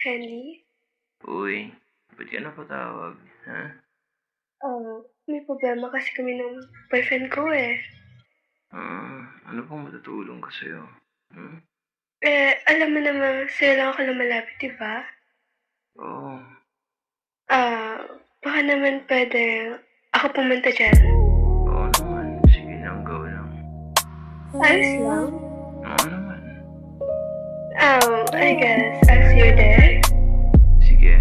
Henry? Uy, ba't ka napatawag, ha? May problema kasi kami ng boyfriend ko eh. Ano pong matutulong ko sa'yo? Alam mo naman, sa'yo lang ako lumalapit, diba? Oo, Baka naman pwede ako pumunta dyan. oo naman. Sige lang, go lang. Ayos lang. Oo naman. I guess I'll see you there. Sige,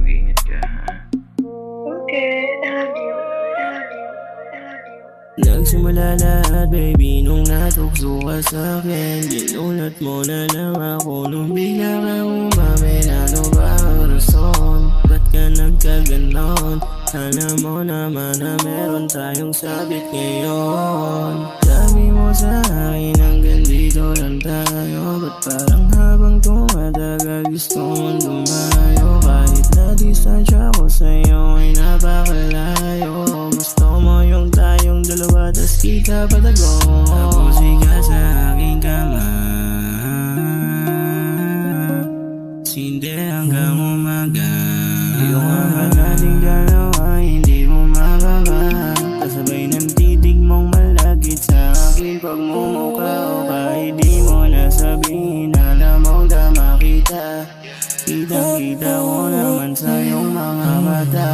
mag-iingat ka, ha? Okay, I love you. I love you. I love you. Nagsimula lahat baby nung natukso ka sa'kin. Ginulat mo na lang ako nung bigla kang umamin. Ano ba ang rason? Ba't ka nagkaganon? Alam mo naman na meron tayong sabit ngayon. Sabi mo sa akin hanggang dito lang tayo. Ba't parang habang tumatagal gusto mong lumayo? Kahit na distansya ko sa'yo ay napakalayo. Gusto mo yung tayong dalawa tas kita patago. Tapos ika sa aking kama, sinde hanggang umaga. Yung apat nating dalawa hindi mo mababa. Kasabay ng titig mong malagit sa akin pagmumukha. O kahit di mo nasabihin, alam mong tama kita. Kitang-kita ko naman sa iyong mga mata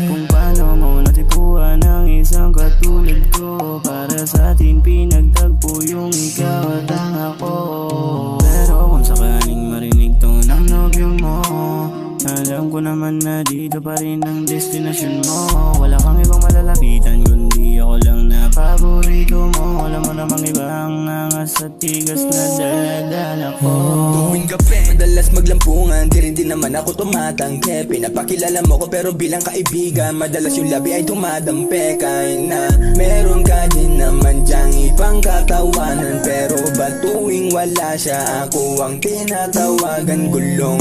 kung paano mo natikuhan ang isang katulad ko. Para sa atin pinagtagpo yung ikaw at ang ako. Pero kung sakaling marinig to ng nobyo mo, alam ko naman na dito pa rin ang destinasyon mo. Wala kang ibang malalapitan kundi ako lang na paborito mo. Alam mo namang iba ang angas at tigas na daladala ko. Tuwing gabi, madalas maglampungan, di rin din naman ako tumatangke. Pinapakilala mo ko pero bilang kaibigan, madalas yung labi ay tumadampe. Kahit na meron ka din naman dyang ibang katawanan, pero ba tuwing wala siya ako ang tinatawagan? Gulo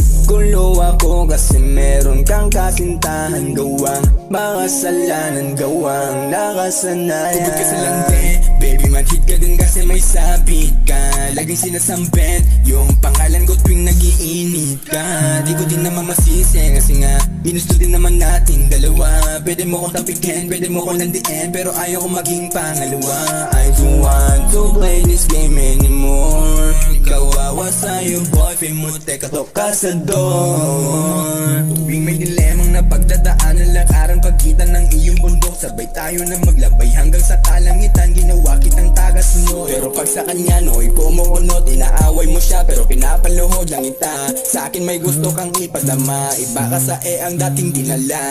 ako kasi meron kang kasintahan. Gawang makasalanan, gawang nakasanayan. Kubot ka sa langge, baby man-hit ka din kasi may sabit ka. Laging sinasambit yung pangalan ko tuwing nag-iinit ka. Di ko din naman masisi kasi nga ginusto din naman nating dalawa. Pwede mo kong tapikin, pwede mo kong landiin, pero ayaw ko maging pangalawa. I don't want to play this game anymore. Kawawa sa'yo boyfriend mo, teka tok ka sa door. Tuwing may dilemang na pagdadaanan, lakaran pagitan ng iyong bundok. Sabay tayo na maglabay hanggang sa kalangitan, ginawa kitang taga-sunod. Pero pag sa kanya no'y kumukunot, inaaway mo siya pero pinapaluhod lang kita. Sa akin may gusto kang ipadama, iba ka sa ang dating dinala.